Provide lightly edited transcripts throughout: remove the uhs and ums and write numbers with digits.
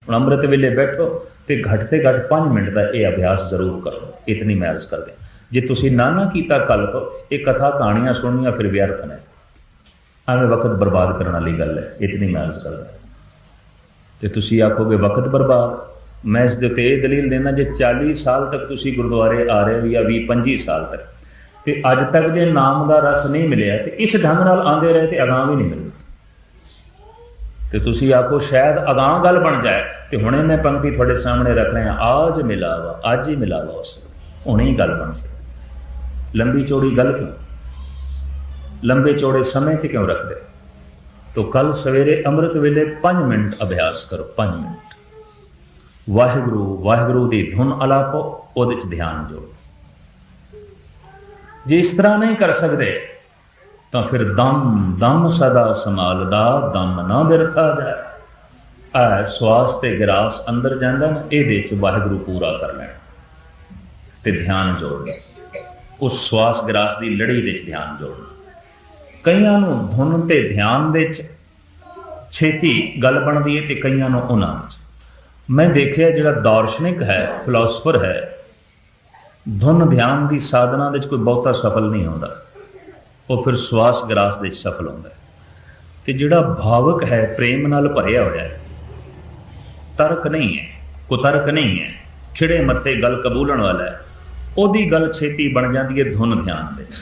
ਹੁਣ ਅੰਮ੍ਰਿਤ ਵੇਲੇ ਬੈਠੋ ਤੇ ਘੱਟ ਤੇ ਘੱਟ 5 ਮਿੰਟ ਦਾ ਇਹ ਅਭਿਆਸ ਜ਼ਰੂਰ ਕਰੋ। ਇਤਨੀ ਮੈਂ ਅਰਜ਼ ਕਰਦੇ ਜੇ ਤੁਸੀਂ ਨਾ ਕੀਤਾ ਕੱਲ ਤੋਂ ਇਹ ਕਥਾ ਕਹਾਣੀਆਂ ਸੁਣਨੀਆਂ ਫਿਰ ਵਿਅਰਥ ਨੇ, ਐਵੇਂ ਵਕਤ ਬਰਬਾਦ ਕਰਨ ਵਾਲੀ ਗੱਲ ਹੈ। ਇਤਨੀ ਮੈਂ ਅਰਜ਼ ਕਰਦਾ ਤੇ ਤੁਸੀਂ ਆਖੋਗੇ ਵਕਤ ਬਰਬਾਦ, ਮੈਂ ਇਸ ਦੇ ਉੱਤੇ ਇਹ ਦਲੀਲ ਦੇਣਾ ਜੇ 40 ਸਾਲ ਤੱਕ ਤੁਸੀਂ ਗੁਰਦੁਆਰੇ ਆ ਰਹੇ ਹੋ ਜਾਂ 20-25 ਸਾਲ ਤੱਕ ਤੇ ਅੱਜ ਤੱਕ ਜੇ ਨਾਮ ਦਾ ਰਸ ਨਹੀਂ ਮਿਲਿਆ ਤੇ ਇਸ ਢੰਗ ਨਾਲ ਆਉਂਦੇ ਰਹੇ ਤੇ ਅਗਾਂਹ ਵੀ ਨਹੀਂ ਮਿਲਣਾ। ਤੇ ਤੁਸੀਂ ਆਖੋ ਸ਼ਾਇਦ ਅਗਾਂਹ ਗੱਲ ਬਣ ਜਾਏ ਤੇ ਹੁਣੇ ਮੈਂ ਪੰਕਤੀ ਤੁਹਾਡੇ ਸਾਹਮਣੇ ਰੱਖ ਰਿਹਾ, ਆਜ ਮਿਲਾਵਾ, ਅੱਜ ਹੀ ਮਿਲਾਵਾ ਉਸ ਹੁਣੇ ਹੀ ਗੱਲ ਬਣ ਸਕਦੀ। ਲੰਬੀ ਚੌੜੀ ਗੱਲ ਕਿਉਂ, ਲੰਬੇ ਚੌੜੇ ਸਮੇਂ ਤੇ ਕਿਉਂ ਰੱਖਦੇ? तो कल सवेरे अमृत वेले 5 मिनट अभ्यास करो। 5 मिनट वाहिगुरु वाहिगुरु की धुन अलापो, ਉਹਦੇ 'ਚ ध्यान जोड़ो। जे इस तरह नहीं कर सकते तो फिर दम दम सदा संभालदा दम ना बिरथा जाए। आ श्वास ते गिरास अंदर जांदा ना, ਇਹਦੇ 'ਚ वाहिगुरु पूरा कर लेना ते ध्यान जोड़ना। उस श्वास गिरास की लड़ी ਦੇ 'ਚ ध्यान जोड़ना। ਕਈਆਂ ਨੂੰ ਧੁਨ ਤੇ ਧਿਆਨ ਦੇ ਵਿੱਚ ਛੇਤੀ ਗੱਲ ਬਣਦੀ ਹੈ ਤੇ ਕਈਆਂ ਨੂੰ ਉਹਨਾਂ ਵਿੱਚ। ਮੈਂ ਦੇਖਿਆ ਜਿਹੜਾ ਦਾਰਸ਼ਨਿਕ ਹੈ, ਫਿਲਾਸਫਰ ਹੈ, ਧੁਨ ਧਿਆਨ ਦੀ ਸਾਧਨਾ ਦੇ ਵਿੱਚ ਕੋਈ ਬਹੁਤਾ ਸਫਲ ਨਹੀਂ ਹੁੰਦਾ, ਉਹ ਫਿਰ ਸਵਾਸ ਗਰਾਸ ਦੇ ਵਿੱਚ ਸਫਲ ਹੁੰਦਾ। ਤੇ ਜਿਹੜਾ ਭਾਵਕ ਹੈ, ਪ੍ਰੇਮ ਨਾਲ ਭਰਿਆ ਹੋਇਆ ਹੈ, ਤਰਕ ਨਹੀਂ ਹੈ, ਕੁਤਰਕ ਨਹੀਂ ਹੈ, ਖਿੜੇ ਮੱਥੇ ਗੱਲ ਕਬੂਲਣ ਵਾਲਾ ਹੈ, ਉਹਦੀ ਗੱਲ ਛੇਤੀ ਬਣ ਜਾਂਦੀ ਹੈ ਧੁਨ ਧਿਆਨ ਦੇ ਵਿੱਚ।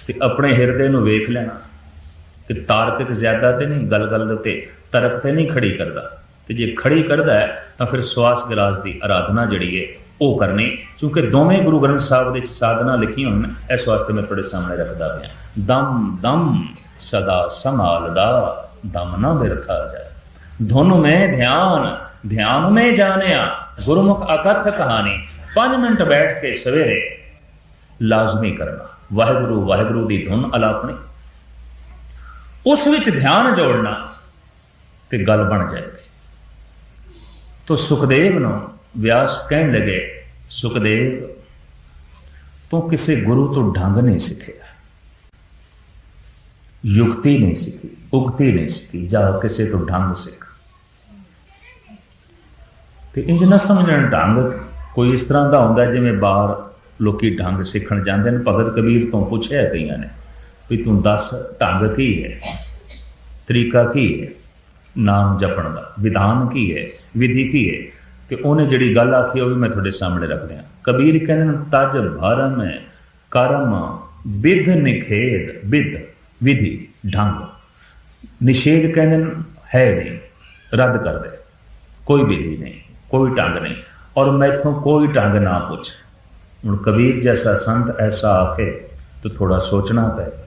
ਤੇ ਆਪਣੇ ਹਿਰਦੇ ਨੂੰ ਵੇਖ ਲੈਣਾ ਕਿ ਤਾਰਕਿਕ ਜ਼ਿਆਦਾ ਤੇ ਨਹੀਂ, ਗੱਲ ਦੇ ਉੱਤੇ ਤਰਕ ਤੇ ਨਹੀਂ ਖੜੀ ਕਰਦਾ। ਤੇ ਜੇ ਖੜੀ ਕਰਦਾ ਹੈ ਤਾਂ ਫਿਰ ਸਵਾਸ ਗਰਾਸ ਦੀ ਆਰਾਧਨਾ ਜਿਹੜੀ ਹੈ ਉਹ ਕਰਨੀ, ਕਿਉਂਕਿ ਦੋਵੇਂ ਗੁਰੂ ਗ੍ਰੰਥ ਸਾਹਿਬ ਦੇ ਵਿੱਚ ਸਾਧਨਾ ਲਿਖੀ ਹੋਣ। ਇਸ ਵਾਸਤੇ ਮੈਂ ਤੁਹਾਡੇ ਸਾਹਮਣੇ ਰੱਖਦਾ ਪਿਆ, ਦਮ ਦਮ ਸਦਾ ਸੰਭਾਲਦਾ ਦਮ ਨਾ ਬਿਰਥਾ ਜਾਏ। ਧੁਨ में ध्यान ध्यान में जानिया गुरुमुख अकर्थ कहानी। 5 मिनट बैठ के सवेरे लाजमी करना, वाहिगुरु वाहिगुरु की धुन अलापनी, उस विच ध्यान जोड़ना ते गल बन जाएगी। तो सुखदेव नूं व्यास कहन लगे, सुखदेव तू किसी गुरु तो ढंग नहीं सीखिया, युक्ति नहीं सीखी, उगती नहीं सीखी, जा किसी तो ढंग सीख। ते इंज ना समझण ढंग कोई इस तरह का हुंदा जिवें बाहर लोकी ढंग सीखण जांदे ने। भगत कबीर तो पुछया कईयां ने भी तू दस ढंग की है, तरीका की है नाम जपण दा, विधान की है, विधि की है। ते उन्हें जिहड़ी गल आखी वो भी मैं तुहाडे सामने रख रहा। कबीर कहंदे तज भरम कर्म विध निखेध, विध विधि ढंग, निषेध कहंदे है नहीं, रद्द कर दे, कोई विधि नहीं, कोई ढंग नहीं, और मैथों कोई ढंग ना पूछ। हुण कबीर जैसा संत ऐसा आखे तो थोड़ा सोचना पएगा,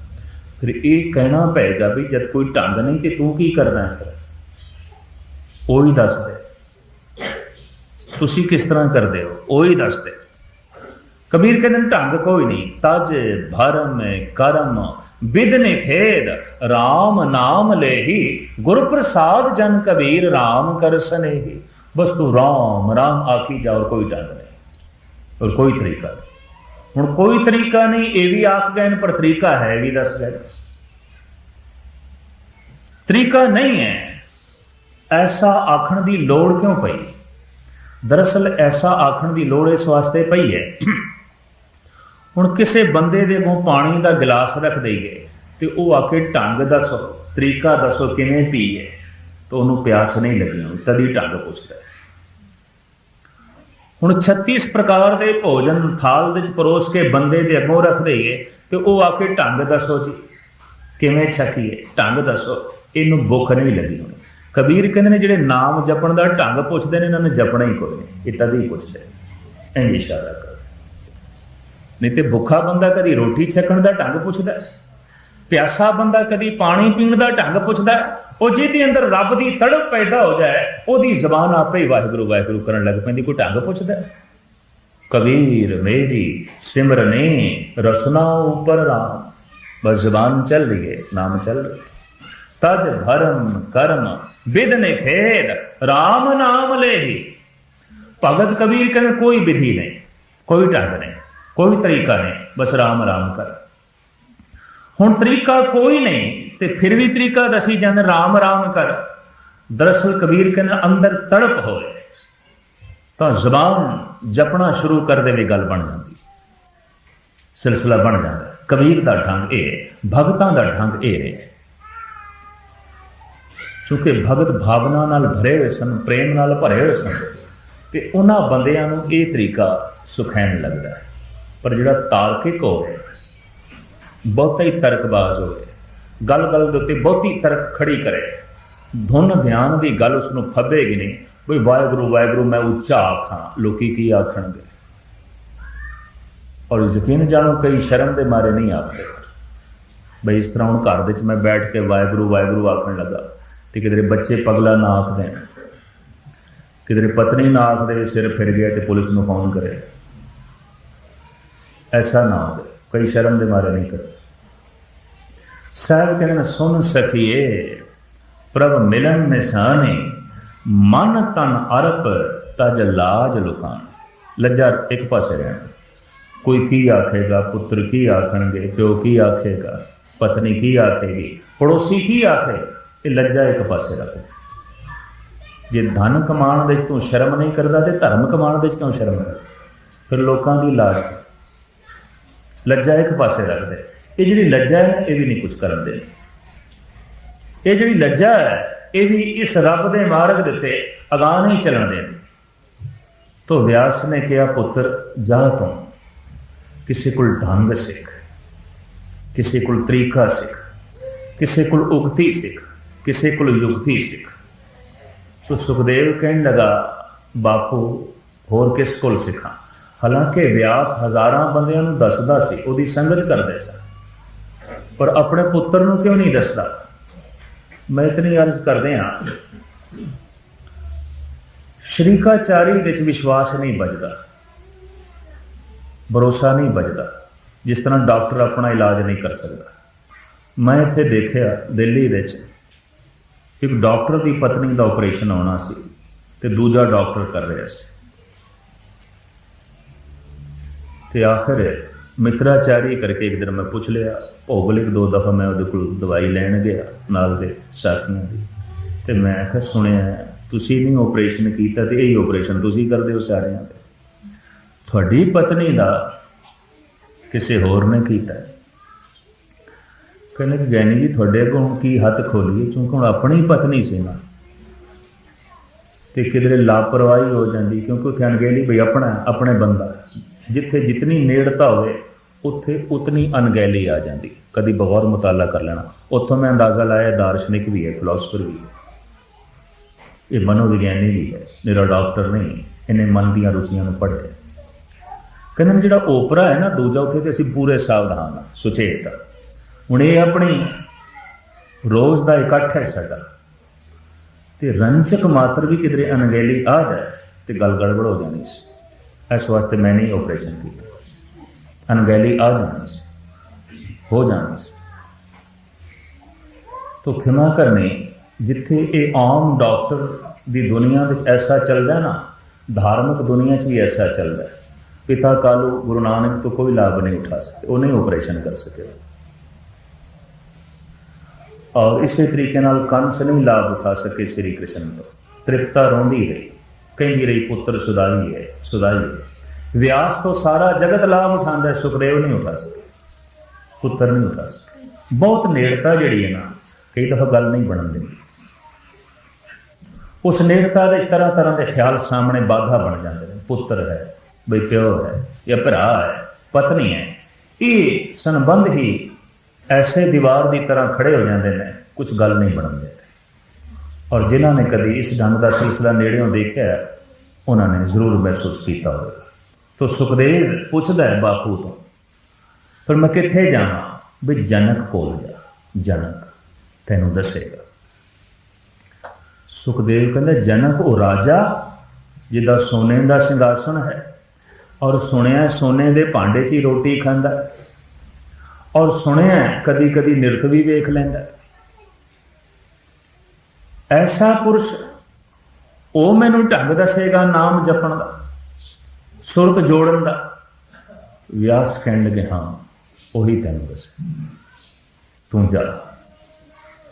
फिर ये कहना पएगा भी जब कोई ढंग नहीं तो तू की करना है, फिर वही दस दे, तुसी किस तरह करते हो वही दस दे। कबीर कहते ढंग कोई नहीं, तज भरम कर्म विध निखेध राम नाम ले ही गुरु प्रसाद जन कबीर राम कर सनेही। बस तू राम राम आखी जा, और कोई ढंग नहीं और कोई तरीका नहीं। हुण कोई तरीका नहीं ये भी आख गए, पर तरीका है भी दस गए। तरीका नहीं है, ऐसा आखण की लोड़ क्यों पई? दरअसल ऐसा आखण की लोड़ इस वास्ते पई है, हुण किसी बंदे दे अगों पानी का गिलास रख दईए तो वह आके ढंग दसो, तरीका दसो किवें पीए, तो उन्होंने प्यास नहीं लगी होनी, तभी ढंग पुछदा है। हुण 36 प्रकार के भोजन थाल दे परोस के बंदे दे अगों रख दईए तो वह आके ढंग दसो जी किवें छकीए, ढंग दसो, इनू भुख नहीं लगी होनी। कबीर कहते हैं जिहड़े नाम जपण दा ढंग पुछदे ने, इन्हां ने जपना ही कोई नहीं, ये तभी पुछदे इंज इशारा कर। नहीं तो भुखा बंदा कदी रोटी छकण दा ढंग पुछदा, प्यासा बंदा कदी पानी पीण दा ढंग पुछदा। और जिहदे अंदर रब दी तड़प पैदा हो जाए ओहदी जबान आपे ही वाहिगुरु वाहिगुरु करन लग पैंदी, कोई ढंग पुछदा। कबीर मेरी सिमरने रसना ऊपर राम, बस जबान चल रही है, नाम चल रहा है। तज भरम कर्म विध निखेध राम नाम ले ही। भगत कबीर कहने कोई विधि नहीं, कोई ढंग नहीं, कोई तरीका नहीं, बस राम राम कर। हुण तरीका कोई नहीं ते फिर भी तरीका दसी जांदे राम राम कर। दरअसल कबीर कहना अंदर तड़प होए तो जबान जपना शुरू कर दे गल बन जाती, सिलसिला बन जाता। कबीर का ढंग ये, भगतां का ढंग ये है। चूंकि भगत भावना नाल भरे हुए सन, प्रेम नाल भरे हुए सन, तो उन्होंने बंदियां नूं ये तरीका सुखैन लगता है। पर जिहड़ा तार्किक होवे, बहुता ही तर्कबाज होवे, गल गल दे उत्ते बहुती तर्क खड़ी करे, धुन ध्यान की गल उसनूं फबेगी नहीं। बई वाहिगुरू वाहिगुरू मैं उच्चा आखां, लोकी की आखणगे। और यकीन जानो कई शर्म के मारे नहीं आखते। बई इस तरह हुण घर में बैठ के वाहिगुरू वाहिगुरू आखण लगा तो किधरे बच्चे पगला ना आख दें, किधरे पत्नी ना आख दे सिर फिर गया तो पुलिस में फोन करे, ऐसा ना हो। कई शर्म के मारे नहीं करते। साहब कहते सुन सखिए प्रभ मिलन निशाने, मन तन अरप तज लाज लुकान। लज्जा एक पासे रहना, कोई की आखेगा, पुत्र की आखणगे, प्यो की आखेगा, पत्नी की आखेगी, पड़ोसी की आखे, ये लज्जा एक पासे रख दे। जे धन कमाण दे तू शर्म नहीं करता तो धर्म कमाण दे क्यों शर्म कर? फिर लोगों की लाज, लज्जा एक पासे रख दे। ये जी लज्जा है ना, ये भी नहीं कुछ करन देती। ये जी लज्जा है, ये भी इस रब के मार्ग देते अगाह नहीं चलन देती। तो व्यास ने कहा पुत्र जा तू किसी को ढंग सिख, किसी को तरीका सिख, किसी को उक्ति सिख, किसी को युक्ति सिख। तो सुखदेव कहने लगा बापू होर किस को सिखा। हालांकि व्यास हज़ारां बंदियां नूं दसदा सी, उहदी संगत करदे सन, पर अपने पुत्र नूं क्यों नहीं दसदा? मैं इतनी अर्ज करदे हां, शरीकाचारी विच विश्वास नहीं बचदा, भरोसा नहीं बचता। जिस तरह डॉक्टर अपना इलाज नहीं कर सकता। मैं इत्थे देखिया दिल्ली विच एक डॉक्टर की पत्नी का ऑपरेशन होना सी ते दूजा डॉक्टर कर रहा सी ते आखिर मित्राचारी करके एक दिन मैं पूछ लिया, भौगोलिक 2 दफा मैं उहदे कोल दवाई लैण गया नाल दे साथियों की, ते मैं आखिया सुनिया तुसीं नहीं ऑपरेशन कीता ते यही ऑपरेशन तुसीं करदे हो सारिਆਂ दे, तुहाडी पत्नी का किसी होर ने कीता। कहने कि गैनी जी थोड़े अगों की हथ खोलीए, क्योंकि हम अपनी पत्नी से ना तो किधरे लापरवाही हो जाती, क्योंकि उत्थे अनगैली बई अपना अपने बंदा, जिथे जितनी नेड़ता होवे उत्थे उतनी अनगैली आ जाती। कभी बगौर मुताला कर लेना। उत्थों मैं अंदाज़ा लाया दार्शनिक भी है, फिलोसफर भी है, ये मनोविज्ञानी भी है, मेरा डॉक्टर नहीं, इन्हें मन दियां रुचियां नूं पढ़े। कहते जो ओपरा है ना दूजा, उत्थे तो असीं पूरे सावधान हाँ, सुचेत। हुण ये अपनी रोज़ का इकट्ठ है साडा, ते रंचक मात्र भी किधरे अनगैली आ जाए तो गल गड़बड़ हो जानी सी। इस वास्ते मैं नहीं ऑपरेशन किया, अनगैली आ जानी सी, हो जानी सी। तो खिमा करनी, जिथे ये आम डॉक्टर की दुनिया में ऐसा चलता है ना, धार्मिक दुनिया भी ऐसा चलता है। पिता कालू गुरु नानक तो कोई लाभ नहीं उठा सके, वो नहीं ऑपरेशन कर सके, और इसी तरीके नाल कंस नहीं लाभ उठा सके श्री कृष्ण तो। तृप्ता रोंदी रही, कहती रही पुत्र सुदाई है, सुदाई है। व्यास तो सारा जगत लाभ उठाता है, सुखदेव नहीं उठा सके, पुत्र नहीं उठा सके। बहुत नेड़ता जी है ना, कई दफा गल नहीं बनन देती। उस नेड़ता के तरह तरह के ख्याल सामने बाधा बन जाते हैं। पुत्र है, बई प्यो है, या भरा है, पत्नी है, ये संबंध ही ऐसे दीवार की तरह खड़े हो जाते हैं, कुछ गल नहीं बनन देते। और जिन्होंने कभी इस ढंग का सिलसिला नेड़ियों देखा है, उन्होंने जरूर महसूस किया होगा। तो सुखदेव पूछता है बापू तो, पर मैं कित्थे जावां? भी जनक कोल जा, जनक तैनूं दसेगा। सुखदेव कहते जनक वो राजा जिदा सोने का सिंघासन है, और सुनिया सोने के भांडे च ही रोटी खांदा, और सुनिया कदी कदी नृत भी वेख लैंदा। ऐसा पुरुष वो मैनू ढंग दसेगा नाम जपण का, सुरत जोड़न का। व्यास कहण लगे हाँ उही तैनूं दसे, तू जा।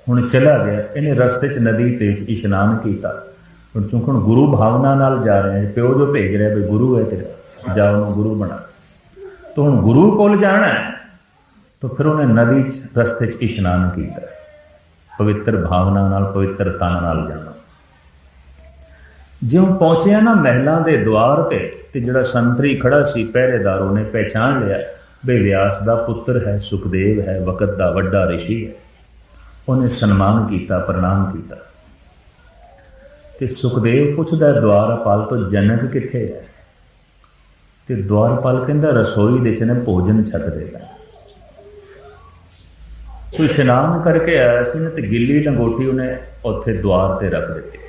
ਹੁਣ ਚਲਾ ਗਿਆ, ਇਹਨੇ ਰਸਤੇ 'ਚ ਨਦੀ ਤੇ ਇਸ਼ਨਾਨ ਕੀਤਾ। ਹੁਣ ਚूंकि ਹੁਣ ਗੁਰੂ ਭਾਵਨਾ ਨਾਲ ਜਾ ਰਹੇ ਆ, ਪਿਓ ਜੋ ਭੇਜ ਰਿਹਾ ਵੀ ਗੁਰੂ ਹੈ ਤੇਰਾ, ਜਾ ਉਹਨੂੰ ਗੁਰੂ ਬਣਾ। तो हुण गुरु कोल जाना है, तो फिर उन्हें नदी च रस्ते च इशनान किया, पवित्र भावना नाल, पवित्र तन नाल जाना। ज्यों पहुंचे ना महलों के द्वार ते जिहड़ा संतरी खड़ा सी पहरेदार, उन्हें पहचान लिया भी व्यास का पुत्र है, सुखदेव है, वकत का वड्डा ऋषि है। उन्हें सन्मान किया, प्रणाम किया। ते सुखदेव पुछदा द्वारपाल तो जनक किथे है? ते द्वारपाल कहंदा रसोई दे च ने भोजन छकदे पए। कोई इशनान करके आया सी ना, ते गिल्ली लंगोटी उन्हें उत्थे द्वार ते रख दित्ती,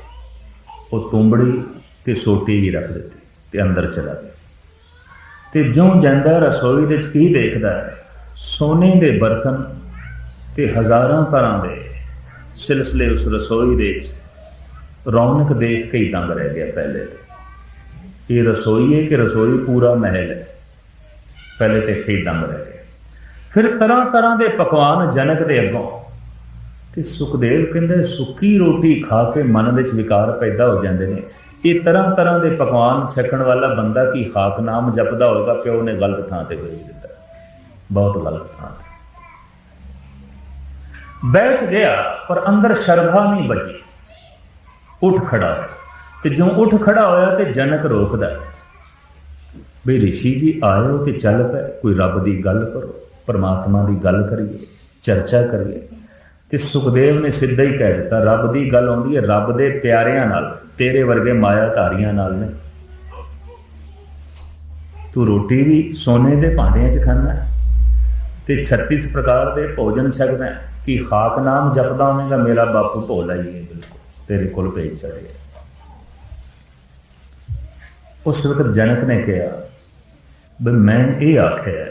वो तुंबड़ी ते सोटी भी रख दित्ती, ते अंदर चला गया। ते ज्यों जांदा रसोई दे च की देखदा है, सोने दे बर्तन ते हज़ारां तरह दे सिलसिले उस रसोई दे च। रौनक देख के ही दंग रह गया। पहले तो ये रसोई है कि रसोई पूरा महल है, पहले तो इत्थे ही दंग रह गए। फिर तरह तरह के पकवान जनक दे अगों, ते सुखदेव कहंदे सुक्की रोटी खा के मन विच विकार पैदा हो जाते हैं। ये तरह तरह के पकवान छकण वाला बंदा की खाक नाम जपदा होगा, प्यो ने गलत थां ते भेज दिता, बहुत गलत थां ते बैठ गया। पर अंदर शरधा नहीं बची, उठ खड़ा है। तो जो उठ खड़ा होया तो जनक रोकदा भी ऋषि जी आयो तो चल पे, कोई रब की गल करो, परमात्मा की गल करिए, चर्चा करिए। तो सुखदेव ने सीधा ही कह दिता, रब की गल आउंदी है रब दे प्यारियां नाल, तेरे वर्गे मायाधारियां नाल नहीं। तू रोटी भी सोने के भांडियां च खाना है, तो 36 प्रकार के भोजन छकदा है, कि खाक नाम जपदा होवेगा, मेरा बापू भोला ही है, बिल्कुल तेरे कोल भेज चढ़े। उस वक्त जनक ने कहा भी मैं ये आख्या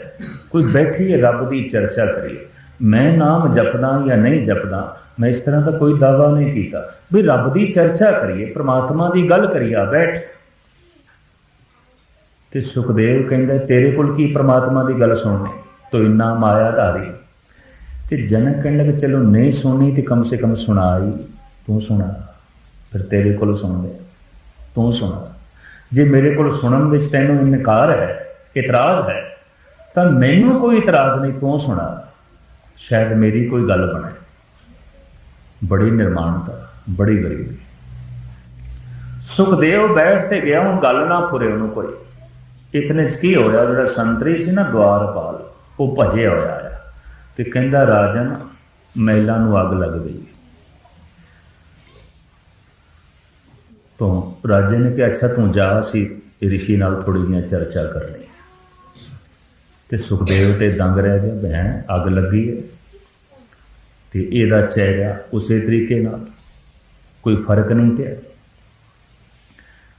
कोई बैठी है रब की चर्चा करिए, मैं नाम जपदा या नहीं जपदा, मैं इस तरह का कोई दावा नहीं किया भी रब की चर्चा करिए, परमात्मा की गल करिए, आ बैठ। तो सुखदेव कहंदा तेरे कोल की परमात्मा की गल सुननी, तो इन्ना मायाधारी। तो जनक कहने लगे चलो नहीं सुननी तो कम से कम सुनाई, तू सुना, फिर तेरे कोल सुन ले, तू सुना। जे मेरे को सुनन विच तैनूं इनकार है, इतराज़ है, तो मैनूं कोई इतराज़ नहीं, तू सुना, शायद मेरी कोई गल बने। बड़ी निर्माणता, बड़ी गरीबी। सुखदेव बैठते गया, हूँ गल ना फुरे उन्होंने कोई। इतने च की होया, जिहड़ा संतरी सी ना द्वारपाल, वो भजे होया आया ते कहंदा राजन महलां नूं अग लग गई। तो राजे ने कहा अच्छा तू जा, सी ऋषि नाल थोड़ी जी चर्चा करनी। तो सुखदेव ते दंग रह गया, भैन अग लगी है, तो यदा चेहरा उस तरीके नाल कोई फर्क नहीं पिया।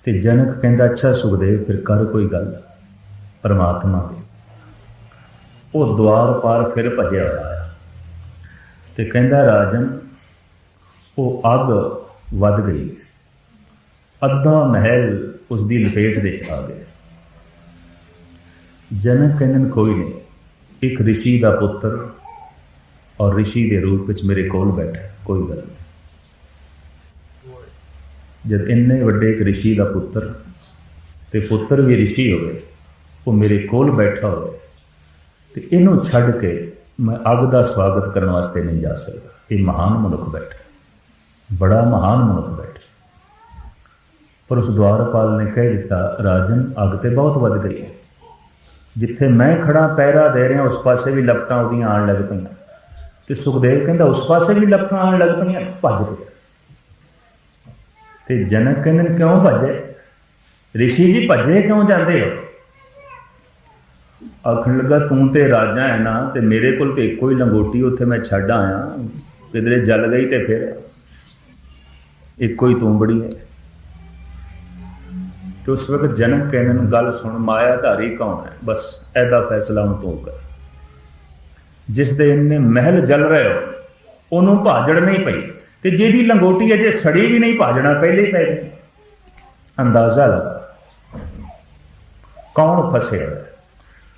तो जनक कहंदा अच्छा सुखदेव फिर कर कोई गल परमात्मा की। वो द्वार पार फिर भजया होया आया, तो कहंदा राजन वो अग वध गई, अद्धा महल उसकी लपेट दे आ गया। जनक कहने कोई नहीं, एक ऋषि का पुत्र और ऋषि के रूप में मेरे कोल बैठा, कोई गल नहीं। जब इन्ने वड्डे एक ऋषि का पुत्र ते पुत्र भी ऋषि होवे, वो मेरे कोल बैठा हो, तो इनू छड़ के मैं अग का स्वागत करने वास्ते नहीं जा सकता। ये महान मनुख बैठा, बड़ा महान मनुख बैठा। पर उस द्वारपाल ने कह दिता राजन अग तो बहुत वध गई है, जिथे मैं खड़ा पैरा दे रहा उस पासे भी लपटां उहदियां आण लग पईयां। तो सुखदेव कहंदा उस पासे भी लपटां आण लग पईयां, भज पिया। तो जनक कहंदे क्यों भजे? ऋषि जी भजे क्यों जाते हो? आखन लगा तू तो राजा है ना, तो मेरे को एको ही लंगोटी उत्थे मैं छड्ड आया, किधरे जल गई तो फिर एको ही तुंबड़ी है। तो उस वक्त जनक कहने गल सुन, मायाधारी कौन है, बस ऐदा फैसला हूँ तू कर। जिस दे इन्ने महल जल रहे हो उन्होंने भाजड़ नहीं पई, तो जिहदी लंगोटी अजे सड़ी भी नहीं भाजड़ा पहले ही पै गई। अंदाजा लगा कौन फसे हुआ।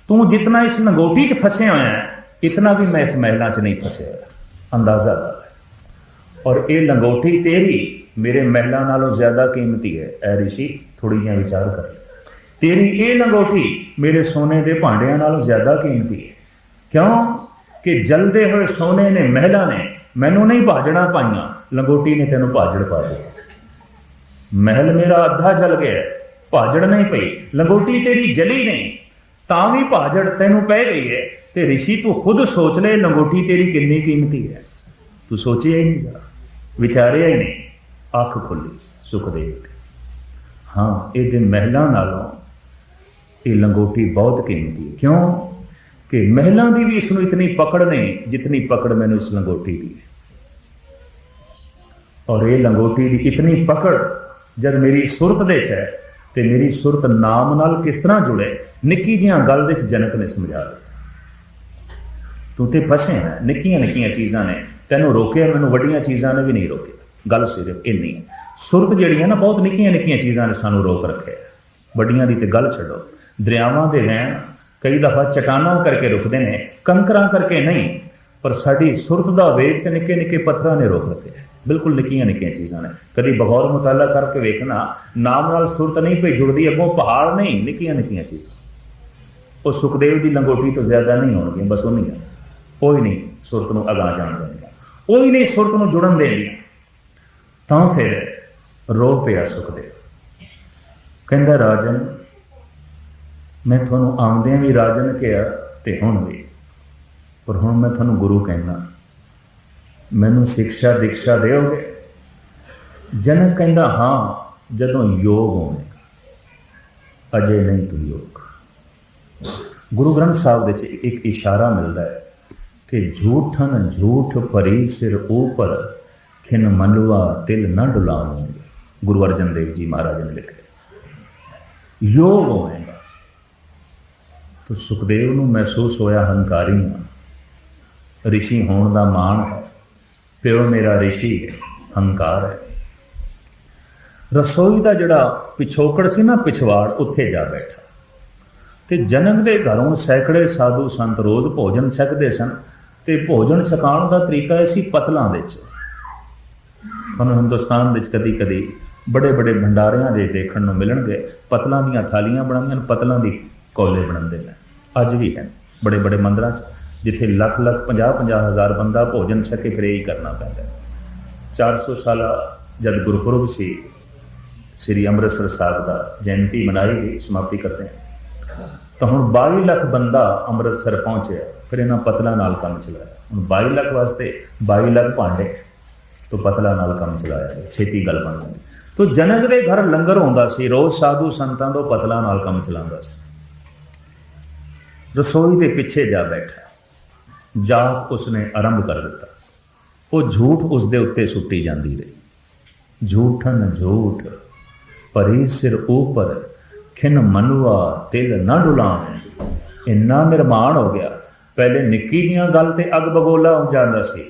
तू जितना इस लंगोटी च फसे हुआ है, इतना भी मैं इस महलों च नहीं फसे हुआ। अंदाजा लगा। और ये लंगोटी तेरी मेरे महलों नालों ज्यादा कीमती है। ऐ ऋषि थोड़ी जी विचार कर, तेरी ये लंगोटी मेरे सोने के भांडियां नालों ज्यादा कीमती है। क्यों कि जलते हुए सोने ने महला ने मैनू नहीं भाजड़ा पाइया, लंगोटी ने तेनों भाजड़ पा दी। महल मेरा अद्धा जल गया, भाजड़ नहीं पई, लंगोटी तेरी जली नहीं तां भी भाजड़ तेनों पै गई है। ते ऋषि तू खुद सोच ले लंगोटी तेरी कितनी कीमती है। तू सोचिया ही नहीं, जा विचारिया ही नहीं। अख खुली सुखदेव की, हाँ ये महलों नालों ये लंगोटी बहुत कीमती है। क्यों कि महलों की भी इसनों इतनी पकड़ नहीं जितनी पकड़ मैंने इस लंगोटी दी है। और ये लंगोटी की इतनी पकड़ जब मेरी सुरत दे है तो मेरी सुरत नाम नाल किस तरह जुड़े, निक्की जिहां गल दे जनक ने समझा दिता। तू तो फसे है, निक्कियां निक्कियां चीज़ां ने तेनों रोकिया, मैनूं वड्डियां चीज़ां ने भी नहीं रोकिया। गल सिर्फ इन्नी है, सुरत जिहड़ी है ना बहुत निक्कियां निक्कियां चीज़ां ने सानूं रोक रखे, वड्डियां दी ते गल छड्डो। दरियावां दे वैण कई दफ़ा चट्टानां करके रुकते हैं, कंकरां करके नहीं, पर साडी सुरत दा वेग ते निक्के निक्के पत्थरां ने रोक रखे। बिल्कुल निक्कियां निक्कियां चीज़ां ने, कभी बगौर मुताला करके वेखना, नाम नाल सुरत नहीं पई जुड़दी, अगों पहाड़ नहीं, निक्कियां निक्कियां चीज़ां। वो सुखदेव की लंगोटी तो ज्यादा नहीं होणगियां, बस उन्हीं वो ही नहीं सुरत नूं अगां जाण देंदियां, वो ही नहीं सुरत नूं जुड़न देंदियां। तां फिर रो पिया सुखदेव, कहंदा राजन मैं तुहानूं आउंदियां भी राजन कहा ते हुण भी, पर हुण मैं तुहानूं गुरु कहना, मैनूं शिक्षा दीक्षा देओगे? जनक कहंदा हाँ जदों योग होवेगा, अजे नहीं तू योग। गुरु ग्रंथ साहब दे एक इशारा मिलता है कि झूठन झूठ परी सिर ऊपर खिन मलुआ तिल न डुलावेंगे। गुरु अर्जन देव जी महाराज ने लिखे योग होवेगा। तो सुखदेव नूं महसूस होया हंकारी हाँ, ऋषि होने का माण है, प्यो मेरा ऋषि है, हंकार है। रसोई का जिहड़ा पिछोकड़ सी ना पिछवाड़, उत्थे जा बैठा। ते जनक के घरों सैकड़े साधु संत रोज़ भोजन छकते सन, ते भोजन छकाउण का तरीका इसी पतलों के। तुहानूं हिंदुस्तान विच कदी कदी बड़े बड़े भंडारियां दे देखण नूं मिलणगे, पतलों दीयां थालियां बनाईयां, पतलों दी कौले बनाते हैं, अज भी हैं बड़े बड़े मंदिरों जिथे लख लख 50-50 हज़ार बंदा भोजन छके फिर यही करना पैंदा है। 400 साल जब गुरपुरब सी श्री अमृतसर साहब का जयंती मनाई गई, समाप्ति करते हैं, तो हुण 22 लाख बंदा अमृतसर पहुँचे, फिर इन्हां पतलों नाल काम चलाया। हुण 22 लाख वास्ते 22 लाख भांडे, तो पतलों नाल काम चलाया, छेती गल बन गई। तो जनक के घर लंगर होंदा सी, रोज़ साधु संतां तो पतलों नाल काम चलांदा सी। रसोई के पिछे जा बैठा, जाप उसने आरंभ कर दिता। वो झूठ उसके उत्ते सुट्टी जाती रही, झूठन झूठ परी सिर ऊपर खिन मनुआ तिल न डुलावें। इन्ना निर्माण हो गया, पहले निक्की जिहां गल ते अग बगोला हो जाता सी,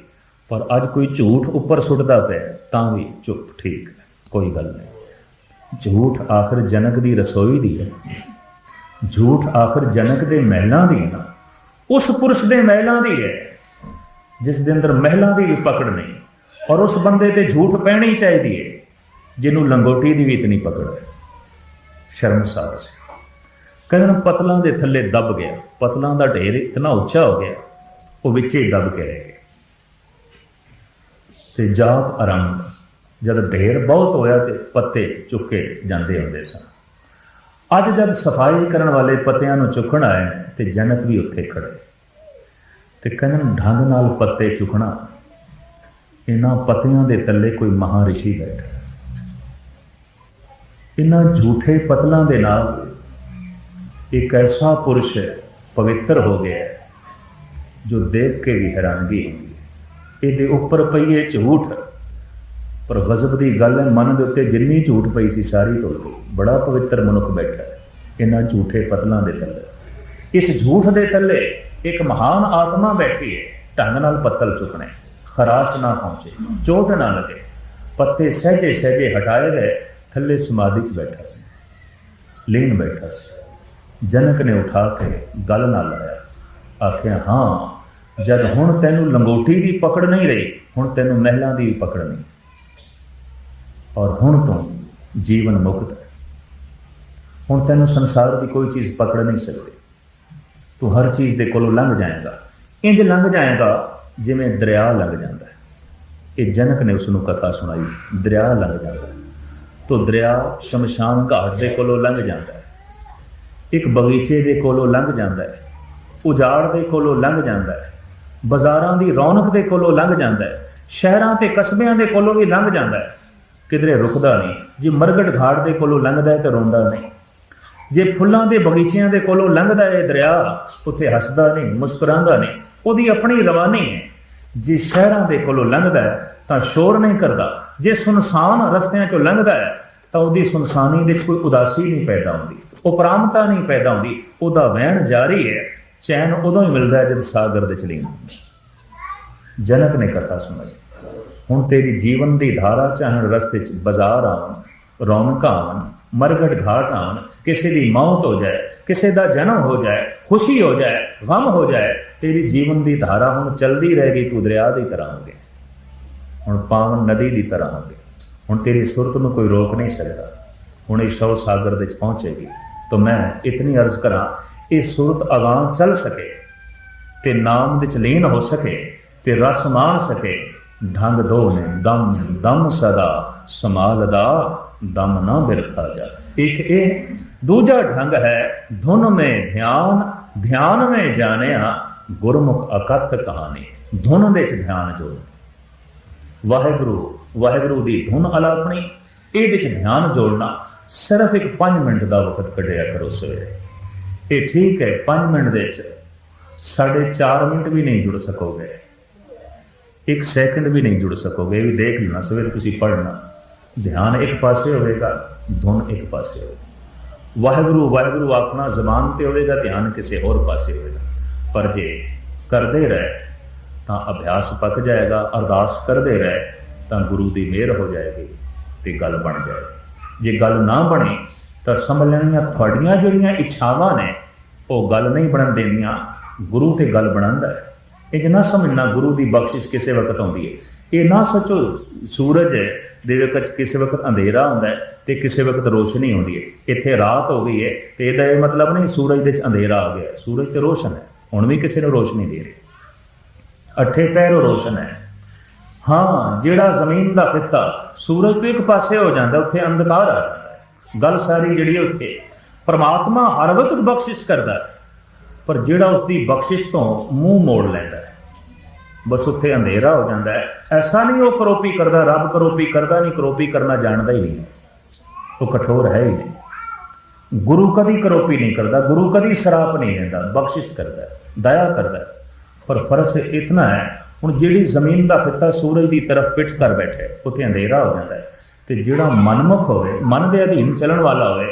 पर अज कोई झूठ उपर सुटदा पे तां भी चुप, ठीक है कोई गल नहीं। झूठ आखिर जनक की रसोई दी है, झूठ आखिर जनक के महलों की ना, उस पुरुष के महलों की है जिस दे अंदर महलों की भी पकड़ नहीं, और उस बंदे ते झूठ पैनी चाहिए जिन्हों लंगोटी की भी इतनी पकड़ है। शर्मसार से कहते पतलों के थले दब गया, पतलों का ढेर इतना उच्चा हो गया, वो विचे दब के रह गए। ते जाप आरंभ, जब ढेर बहुत होया तो पत्ते चुके जाते होंदे सन। अज जब सफाई करने वाले पत्तियां नूं चुकण आए ने ते जनक भी उत्थे खड़े, ते कहंदे ढंग नाल पत्ते चुकना, इन्हां पत्तियां दे थल्ले कोई महारिषि बैठा, इन्हां झूठे पतलों के नाल एक ऐसा पुरुष पवित्र हो गया जो देख के भी हैरानगी होती है। ये उपर पई है झूठ, पर गजब की गल है मन के उत्ते जिन्नी झूठ पई सी सारी धुल गई। बड़ा पवित्र मनुख बैठा है इन्हां झूठे पतलों के थल्ले। इस झूठ के थल्ले एक महान आत्मा बैठी है, ढंग नाल पत्तल चुकने, खराश ना पहुंचे, चोट ना लगे, पत्ते सहजे सहजे हटाए गए, थल्ले समाधि च बैठा सी, लीन बैठा सी। जनक ने उठा के गल ना लाया, आख्या हाँ जद हुण तैनूं लंगोटी की पकड़ नहीं रही, हुण तैनूं महलों की भी पकड़ नहीं, और हुण तो जीवन मुक्त है। हुण तैनूं संसार की कोई चीज़ पकड़ नहीं सकती, तू हर चीज़ के कोलों लंघ जाएगा। इंज लंघ जाएगा जिवें दरिया लंघ जाता है। ये जनक ने उसनूं कथा सुनाई, दरिया लंघ जाता है। तो दरिया शमशान घाट के कोलों लंघ जाता है, एक बगीचे के कोलों लंघ जाता है, उजाड़ के कोलों लंघ जाता है, बाजारां दी रौनक के कोलों लंघ जाता है, शहरां ते कस्बियां के कोलों भी लंघ जाता है, किधरे रुकदा नहीं। जे मरगट घाट के कोलों लंघदा है तो रोंदा नहीं, जे फुल्लां दे बगीचियां के कोलों लंघदा है दरिया, उत्थे हसदा नहीं, मुस्कुरांदा नहीं, उहदी अपनी रवानी है। जे शहरां के कोलों लंघदा है तां शोर नहीं करदा, जे सुनसान रस्तियां चों लंघदा है तां उहदी सुनसानी दे कोई उदासी नहीं पैदा हुंदी, उपरामता नहीं पैदा हुंदी, उहदा वहण जारी है। चैन उदों ही मिलता है जब सागर दे च लीन हुंदा। जनक ने कथा सुनाई, हुण तेरी जीवन की धारा चाहे रस्ते च बाजार आवन, रौनक आवन, मरगट घाट आवन, किसी की मौत हो जाए, किसी का जन्म हो जाए, खुशी हो जाए, गम हो जाए, तेरी जीवन की धारा हुण चलती रहेगी। तू दरिया की तरह होगे, हुण पावन नदी की तरह होगे, हुण तेरी सुरत में कोई रोक नहीं सकता, हुण ये शव सागर दे पहुंचेगी। तो मैं इतनी अर्ज करा, ये सुरत अगां चल सके ते नाम दे च लीन हो सके ते रस मान सके, ढंग दो ने दम दम सदा समालदा, दम ना बिरथा जा। एक ये दूजा ढंग है धुन में ध्यान, ध्यान में जानिया गुरमुख अकथ कहानी। धुन दे च ध्यान जो वाहिगुरु वाहिगुरु दी धुन अलापनी, ये ध्यान जोड़ना। सिर्फ एक 5 मिनट का वक्त कढ़िया करो सवेरे। ये ठीक है 5 मिनट दे 4.5 मिनट भी नहीं जुड़ सकोगे, 1 सेकंड भी नहीं जुड़ सकोगे। भी देख लेना, सवेरे तुसी पढ़ना, ध्यान एक पासे होगा, धुन एक पासे होगा। वाहिगुरु वाहिगुरु आखना जबान ते होगा, ध्यान किसी होर पासे होगा। पर जे करते रहे तो अभ्यास पक जाएगा, अरदास करते रहे तो गुरु की मेहर हो जाएगी तो गल बन जाएगी। जे गल ना बने तो समझ लेनिया तुहाड़ियां जिहड़ियां इच्छावां ने वो गल नहीं बनन देंदियां, गुरु ते गल बनांदा है। इंज ना समझना गुरु की बख्शिश किसी वक्त आउंदी है। ये ना सोचो सूरज दे वक्त किसी वक्त अंधेरा हुंदा है ते किसी वक्त रोशनी आउंदी है। इत्थे रात हो गई है तो इहदा ये मतलब नहीं सूरज दे च अंधेरा आ गया। सूरज तो रोशन है, हुण भी किसी ने रोशनी दे रही, 8 पैरों रोशन है। हाँ, जिहड़ा जमीन का खिता सूरज तो एक पासे हो जाता, उत्थे अंधकार आ जाता है। गल सारी जिहड़ी उत्थे परमात्मा हर वक्त बख्शिश करता है, पर जिहड़ा उसकी बख्शिश तो मूँह मोड़ लैंदा है, बस उत्थे अंधेरा हो जाता है। ऐसा नहीं वो करोपी करता, रब करोपी करता नहीं, करोपी करना जानता ही नहीं, वो कठोर है ही नहीं। गुरु कदी करोपी नहीं करता, गुरु कदी शराप नहीं लेंदा, बख्शिश करता है, दया करता है। पर फर्क इतना है, हुण जिहड़ी जमीन का खिता सूरज की तरफ पिठ कर बैठे, उत्थे अंधेरा हो जाता है। तो जिहड़ा मनमुख होवे, मन के अधीन चलन वाला होवे,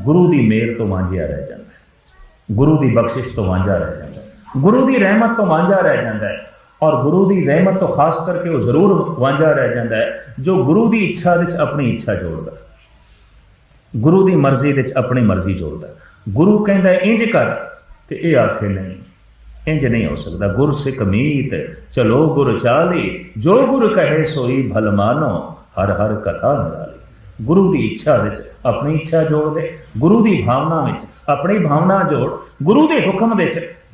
गुरु की मेहर तो वांझिया रह जाता है, गुरु की बख्शिश तो वांझा रह जाता है, गुरु की रहमत तो वांझा रह जाता है। और गुरु की रहमत तो खास करके वो जरूर वांझा रह जाता है जो गुरु की इच्छा दे अपनी इच्छा जोड़ता, गुरु की मर्जी दे अपनी मर्जी जोड़ता। गुरु कहता है इंज कर तो ये आखे नहीं, इंज नहीं हो सकता। गुर सिख मीत चलो गुर चाली, जो गुर कहे सोई भल मानो, हर हर कथा निराली। गुरु की इच्छा विच अपनी इच्छा जोड़ दे, गुरु की भावना विच अपनी भावना जोड़, गुरु के हुक्म दे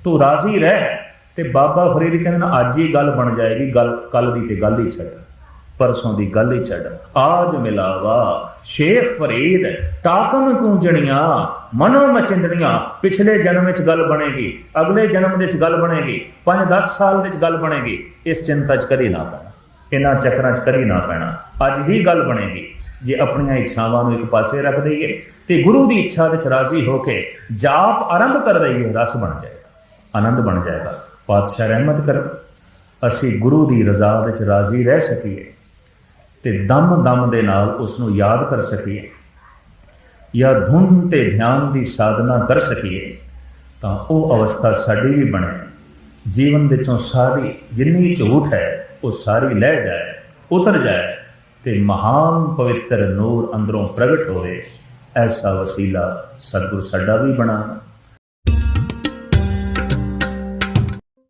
तू राजी रह। ते बाबा फरीद कहते ना अज ही गल बन जाएगी, गल कल की तो गल ही छड़, परसों की गल ही छड़। आज मिलावा शेख फरीद टाकम कूंजणियां मनो मचिंदड़ियां, पिछले जन्म में गल बनेगी, अगले जन्म में गल बनेगी, 5-10 साल में गल बनेगी। इस चिंता च कदी ना पैना, इन्हां चक्रां च कदी ना पैना। अज ही गल बनेगी जे अपनी इच्छावां नूं एक पासे रख दईए ते गुरु की इच्छा दे राजी होके जाप आरंभ कर दईए, रस बन जाएगा, आनंद बन जाएगा। पातशाह रहमत कर असी गुरु की रजा दे राजी रह सकीए ते दम दम दे नाल उसनूं याद कर सकीए, या धुन ते ध्यान की साधना कर सकीए, तो वह अवस्था साड़ी भी बने। जीवन दे चों सारी जिन्नी झूठ है वो सारी लह जाए, उतर जाए, ते महान पवित्र नूर अंदरों प्रगट होए। ऐसा वसीला सतगुर साडा भी बना।